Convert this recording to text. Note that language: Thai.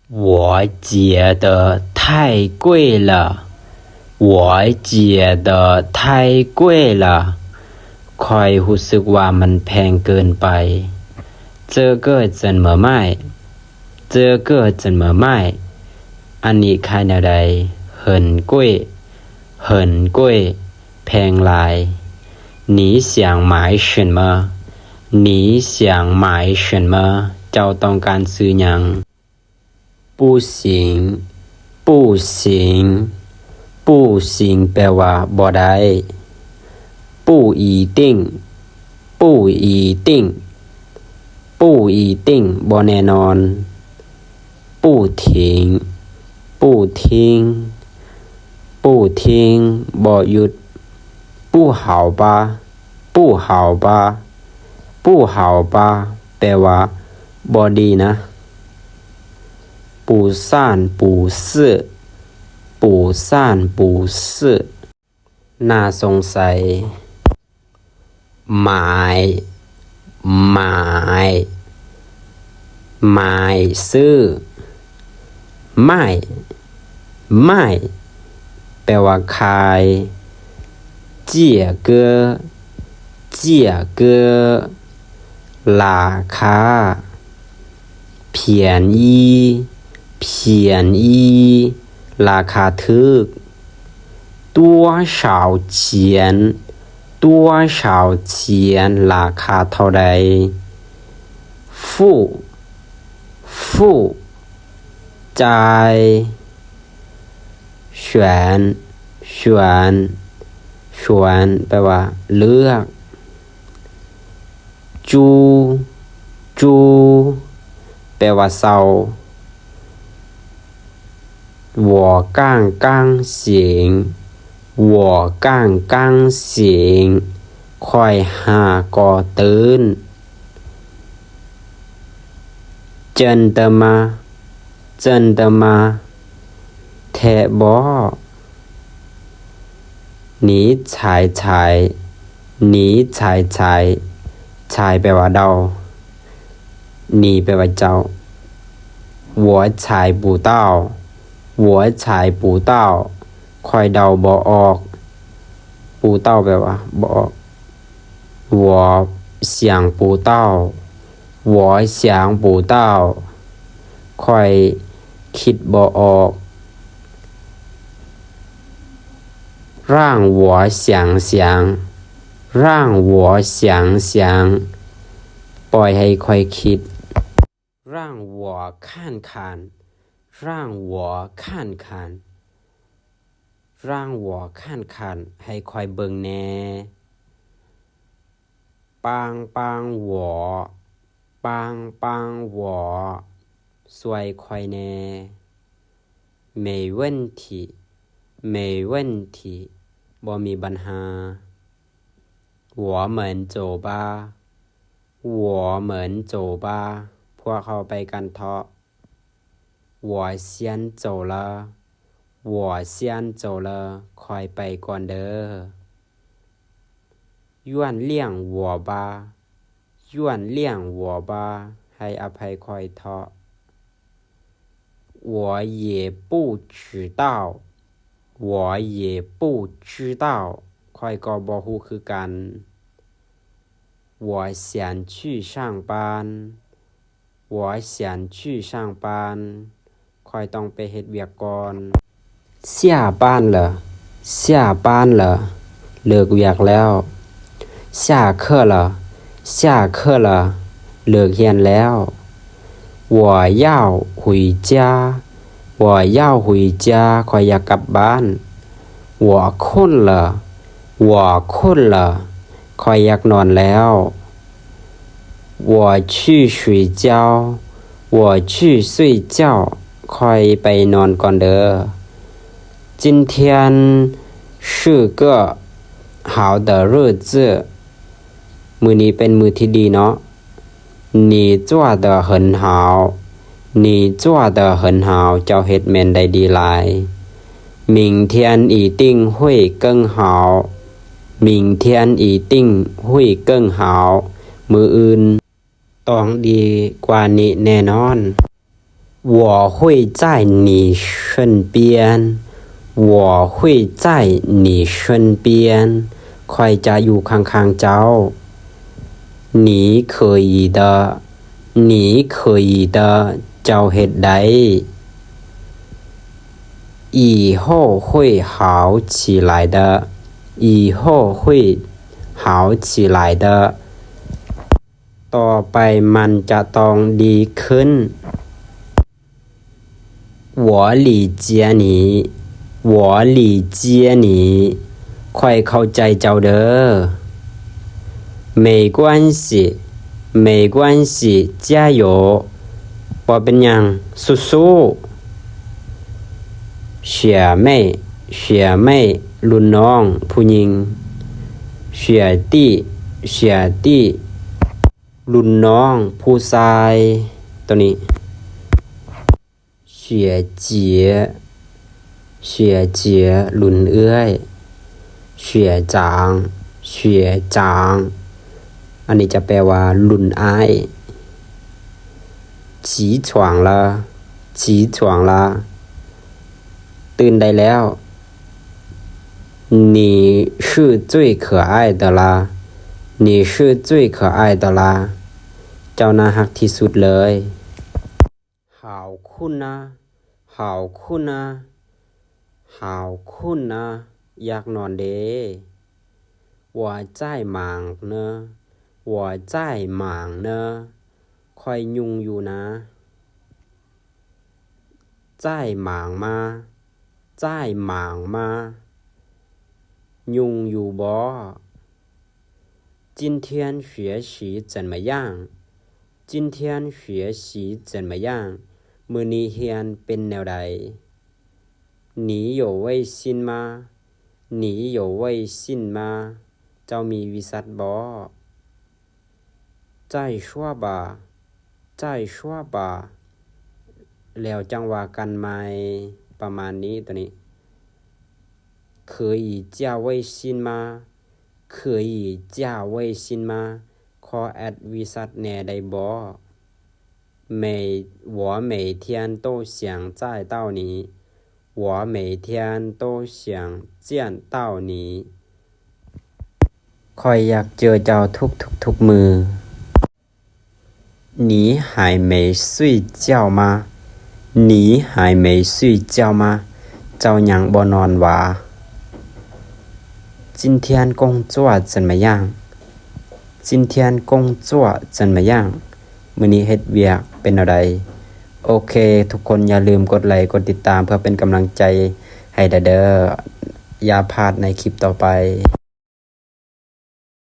我觉得太贵了，我觉得太贵了คอยรู้สึกว่ามันแพงเกินไป这个怎么卖这个怎么卖อันนี้ขายแนวใด很贵很贵แพงหลาย你想买什么你想买什么เจ้าต้องการซื้อหยัง不行不行不行แปลว่าบ่ได้不一定不一定不一定บ่แน่นอน不停不停不停บ่หยุด不好吧不好吧不好吧แปลว่าบ่ดีนะ不三不四不三不四น่าสงสัยหมายหมายหมายซื้อไม่ไม่แปลว่าขาย借个借个ราคา便宜便宜ราคาถูก多少钱多少钱ราคาเท่าใด付付จ่าย选选选แปลว่าเลือกจูจูแปลว่าเศร้า我刚刚醒我刚刚醒ค่อยหาก็ตื่น真的吗真的吗แท้บ่你猜猜你猜猜猜แปลว่าเดา你แปลว่าเจ้า我猜不到我猜不到ค่อยเดาบ่ออกปูเต้าแปลว่าบ่ออก我想不到我想不到ค่อยคิดบ่ออก让我想想让我想想ปล่อยให้ค่อยคิด让我看看让我看看让我看看ให้ค่อยเบิ่งแน่帮帮我帮帮我ช่วยค่อยแน่没问题没问题บ่มีปัญหา我们走吧我们走吧พวกเขาไปกันเถอะ我先走了我先走了ค่อยไปก่อนเด้อ原谅我吧原谅我吧ให้อภัยค่อยเถอะ我也不知道我也不知道ค่อยก็บ่ฮู้คือกัน我想去上班我想去上班ค่อยต้องไปเฮ็ดเวียกก่อน下班了下班了เลิกเวียกแล้ว下课了下课了เลิกเรียนแล้ว我要回家我要回家ค่อยอยากกลับบ้าน我困了我困了ค่อยอยากนอนแล้ว我去睡觉我去睡觉ค่อยไปนอนก่อนเด้อ今天是个好的日子มื้อนี้เป็นมื้อที่ดีเนาะ你做得很好你做得很好เจ้าเฮ็ดแม่นได้ดีหลาย明天一定会更好明天一定会更好มื้ออื่นต้องดีกว่านี้แน่นอน我会在你身边我会在你身边ค่อยจะอยู่ข้างๆเจ้า你可以的你可以的เจ้าเฮ็ดได้以后会好起来的以后会好起来的ต่อไปมันจะต้องดีขึ้น我理解你我理解你ค่อยเข้าใจเจ้าเด้อ没关系没关系加油บ่เป็นหยังสู้ๆ学妹学妹รุ่นน้องผู้หญิง学弟学弟รุ่นน้องผู้ชายตัวนี้学姐学姐รุ่นเอื้อย学长学长อันนี้จะแปลว่ารุ่นอ้าย起床了起床了ตื่นได้แล้ว你是最可爱的啦你是最可爱的啦เจ้าน่ารักที่สุดเลย好困啊好困啊好困啊อยากนอนเด้我在忙呢我在忙呢ค่อยยุ่งอยู่นะ在忙吗在忙吗ยุ่งอยู่บ่今天学习怎么样今天学习怎么样มื้อนี้เรียนเป็นแนวใด你有微信吗你有微信吗เจ้ามีวิสัทบ่再说吧再说吧แล้วจังว่ากันใหม่ประมาณนี้ตัวนี้可以加微信吗可以加微信吗ขอแอดวิสัทแหน่ได้บ่我每天都想再到你我每天都想见到你ค่อยอยากเจอเจ้าทุกมือ你还没睡觉吗你还没睡觉吗เจ้ายังบ่นอนวะ今天工作怎么样今天工作怎么样มื้อนี้เฮ็ดเวียกเป็นอะไรโอเคทุกคนอย่าลืมกดไลค์กดติดตามเพื่อเป็นกำลังใจให้เด้ออย่าพลาดในคลิปต่อไป